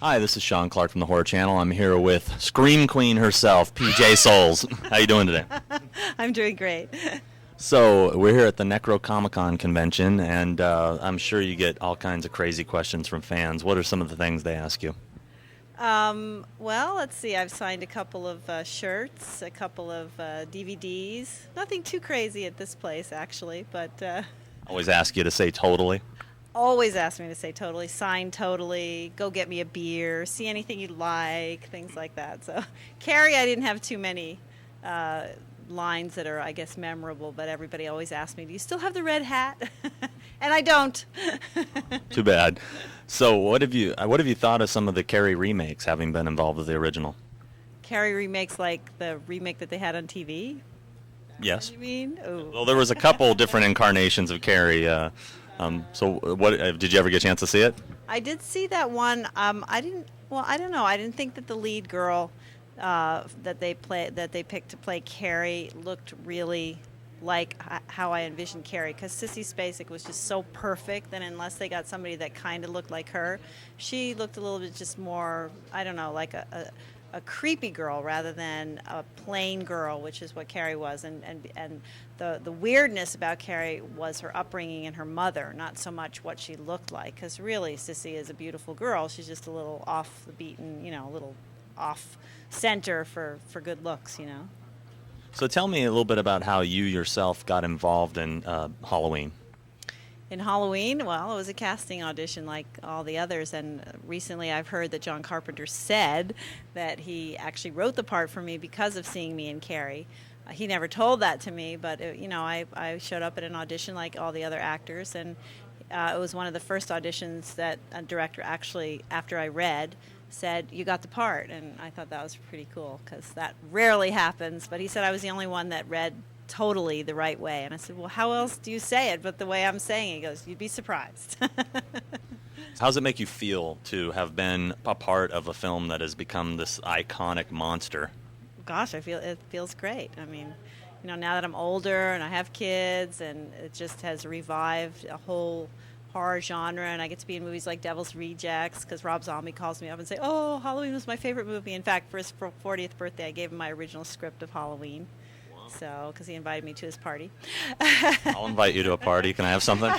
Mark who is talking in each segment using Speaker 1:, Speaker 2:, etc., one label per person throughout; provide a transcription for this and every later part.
Speaker 1: Hi, this is Sean Clark from the Horror Channel. I'm here with Scream Queen herself, PJ Souls. How you doing today?
Speaker 2: I'm doing great.
Speaker 1: So we're here at the Necrocomicon convention, and I'm sure you get all kinds of crazy questions from fans. What are some of the things they ask you?
Speaker 2: Well, let's see. I've signed a couple of shirts, a couple of DVDs. Nothing too crazy at this place, actually, but
Speaker 1: Always ask you to say totally.
Speaker 2: always ask me to say totally, sign totally, go get me a beer, see anything you like, things like that. So, Carrie, I didn't have too many lines that are, I guess, memorable, but everybody always asks me, do you still have the red hat? And I don't.
Speaker 1: Too bad. So what have you thought of some of the Carrie remakes, having been involved with the original?
Speaker 2: Carrie remakes like the remake that they had on TV?
Speaker 1: Yes.
Speaker 2: You mean? Ooh.
Speaker 1: Well, there was a couple different incarnations of Carrie. So what did you ever get a chance to see it?
Speaker 2: I did see that one. I didn't. Well, I don't know. I didn't think that the lead girl that they picked to play Carrie looked really like how I envisioned Carrie, because Sissy Spacek was just so perfect that unless they got somebody that kind of looked like her, she looked a little bit just more, I don't know, like a creepy girl rather than a plain girl, which is what Carrie was. And the weirdness about Carrie was her upbringing and her mother, not so much what she looked like, because really Sissy is a beautiful girl. She's just a little off the beaten, a little off center for good looks,
Speaker 1: So tell me a little bit about how you yourself got involved in Halloween.
Speaker 2: In Halloween, well, it was a casting audition like all the others, and recently I've heard that John Carpenter said that he actually wrote the part for me because of seeing me in Carrie. He never told that to me, but I showed up at an audition like all the other actors, and it was one of the first auditions that a director actually, after I read, said, "You got the part," and I thought that was pretty cool because that rarely happens. But he said I was the only one that read totally the right way, and I said, well, how else do you say it but the way I'm saying it? He goes, you'd be surprised.
Speaker 1: How does it make you feel to have been a part of a film that has become this iconic monster?
Speaker 2: Gosh, it feels great. I mean, now that I'm older and I have kids, and it just has revived a whole horror genre, and I get to be in movies like Devil's Rejects because Rob Zombie calls me up and say, oh, Halloween was my favorite movie. In fact, for his 40th birthday, I gave him my original script of Halloween. So, because he invited me to his party.
Speaker 1: I'll invite you to a party. Can I have something?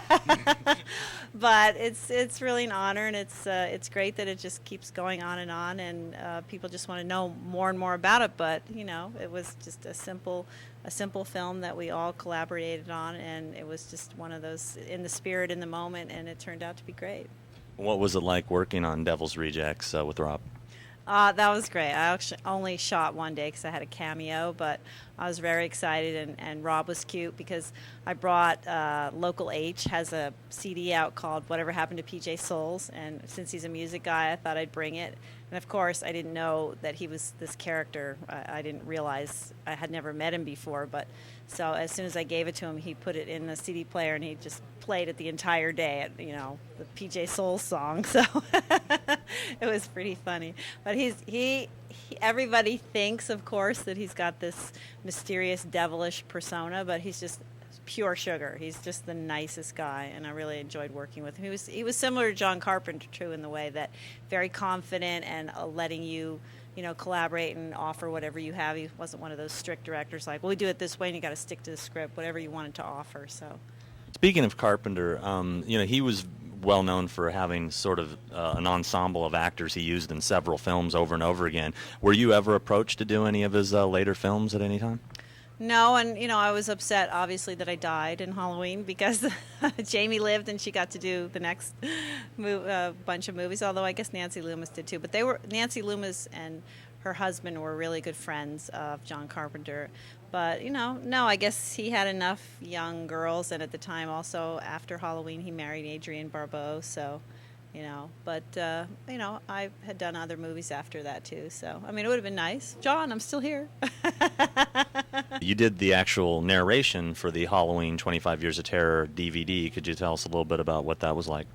Speaker 2: But it's really an honor, and it's great that it just keeps going on, and people just want to know more and more about it. But it was just a simple film that we all collaborated on, and it was just one of those in the spirit, in the moment, and it turned out to be great.
Speaker 1: What was it like working on Devil's Rejects with Rob?
Speaker 2: That was great. I actually only shot one day because I had a cameo, but I was very excited, and Rob was cute because I brought Local H has a CD out called Whatever Happened to PJ Souls, and since he's a music guy, I thought I'd bring it. And of course, I didn't know that he was this character. I didn't realize, I had never met him before, but so as soon as I gave it to him, he put it in the CD player, and he just played it the entire day at, the PJ Souls song. So it was pretty funny. But he everybody thinks, of course, that he's got this mysterious, devilish persona, but he's just pure sugar. He's just the nicest guy, and I really enjoyed working with him. He was similar to John Carpenter, too, in the way that very confident and letting you, collaborate and offer whatever you have. He wasn't one of those strict directors like, well, we do it this way, and you got to stick to the script, whatever you wanted to offer. So,
Speaker 1: speaking of Carpenter, he was well known for having sort of an ensemble of actors he used in several films over and over again. Were you ever approached to do any of his later films at any time?
Speaker 2: No, and I was upset, obviously, that I died in Halloween because Jamie lived and she got to do the next bunch of movies. Although I guess Nancy Loomis did too. But Nancy Loomis and her husband were really good friends of John Carpenter. But no, I guess he had enough young girls, and at the time, also after Halloween, he married Adrienne Barbeau. So. But I had done other movies after that too. So, I mean, it would have been nice. John, I'm still here.
Speaker 1: You did the actual narration for the Halloween 25 Years of Terror DVD. Could you tell us a little bit about what that was like?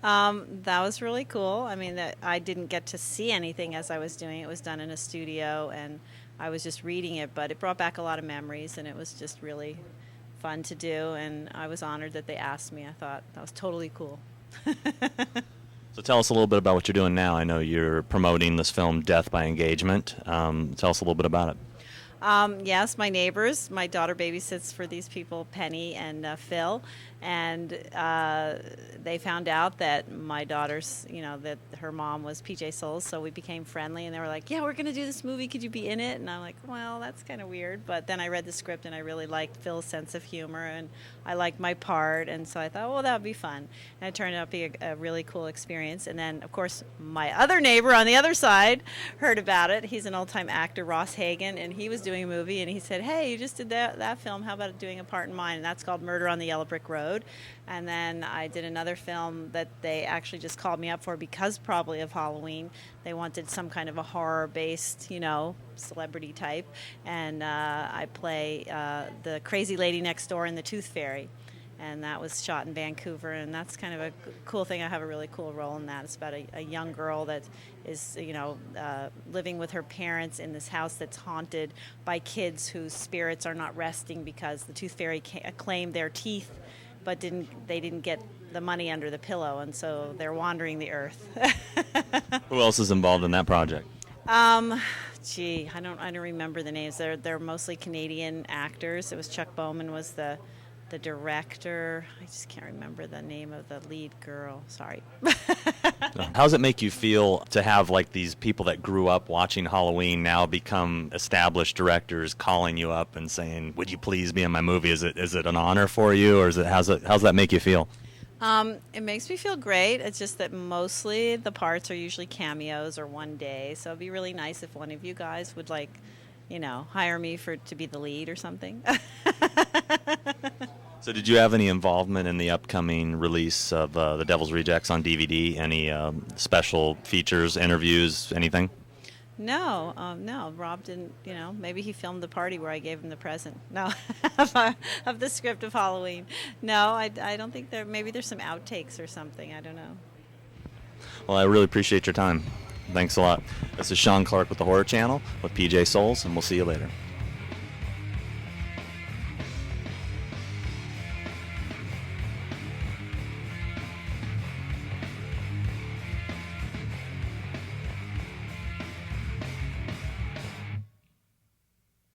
Speaker 2: That was really cool. I mean, I didn't get to see anything as I was doing it. It was done in a studio, and I was just reading it, but it brought back a lot of memories, and it was just really fun to do, and I was honored that they asked me. I thought that was totally cool.
Speaker 1: So tell us a little bit about what you're doing now. I know you're promoting this film Death by Engagement. Tell us a little bit about it.
Speaker 2: Yes, my neighbors. My daughter babysits for these people, Penny and Phil, and they found out that my daughter's, that her mom was PJ Souls, so we became friendly, and they were like, "Yeah, we're going to do this movie. Could you be in it?" And I'm like, "Well, that's kind of weird," but then I read the script, and I really liked Phil's sense of humor, and I liked my part, and so I thought, well, that would be fun, and it turned out to be a really cool experience. And then, of course, my other neighbor on the other side heard about it. He's an old-time actor, Ross Hagen, and he was doing a movie, and he said, "Hey, you just did that film. How about doing a part in mine?" And that's called Murder on the Yellow Brick Road. And then I did another film that they actually just called me up for because probably of Halloween. They wanted some kind of a horror-based, celebrity type. And I play the crazy lady next door in The Tooth Fairy. And that was shot in Vancouver, and that's kind of a cool thing. I have a really cool role in that. It's about a young girl that is, living with her parents in this house that's haunted by kids whose spirits are not resting because the Tooth Fairy claimed their teeth, but they didn't get the money under the pillow, and so they're wandering the earth.
Speaker 1: Who else is involved in that project?
Speaker 2: I don't remember the names. They're mostly Canadian actors. It was Chuck Bowman was the director. I just can't remember the name of the lead girl. Sorry.
Speaker 1: How does it make you feel to have like these people that grew up watching Halloween now become established directors calling you up and saying, "Would you please be in my movie?" Is it an honor for you, or how's that make you feel?
Speaker 2: It makes me feel great. It's just that mostly the parts are usually cameos or one day. So it'd be really nice if one of you guys would hire me to be the lead or something.
Speaker 1: So did you have any involvement in the upcoming release of The Devil's Rejects on DVD? Any special features, interviews, anything?
Speaker 2: No, no. Rob didn't, maybe he filmed the party where I gave him the present. No, of the script of Halloween. No, I don't think maybe there's some outtakes or something. I don't know.
Speaker 1: Well, I really appreciate your time. Thanks a lot. This is Sean Clark with the Horror Channel with PJ Souls, and we'll see you later.